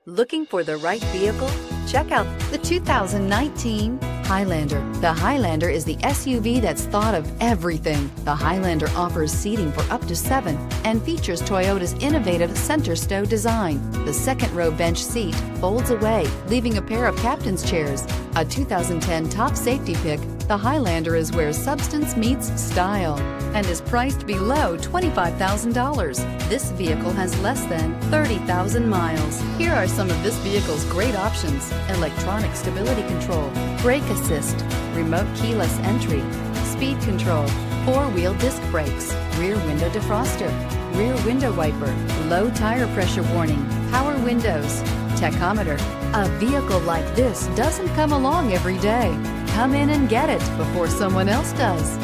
Looking for the right vehicle? Check out the 2019 Highlander. The Highlander is the SUV that's thought of everything. The Highlander offers seating for up to 7 and features Toyota's innovative center stow design. The second row bench seat folds away, leaving a pair of captain's chairs. A 2010 top safety pick, the Highlander is where substance meets style and is priced below $25,000. This vehicle has less than 30,000 miles. Here are some of this vehicle's great options: electronic stability control, brake assist, remote keyless entry, speed control, 4-wheel disc brakes, rear window defroster, rear window wiper, low tire pressure warning, power windows, tachometer. A vehicle like this doesn't come along every day. Come in and get it before someone else does.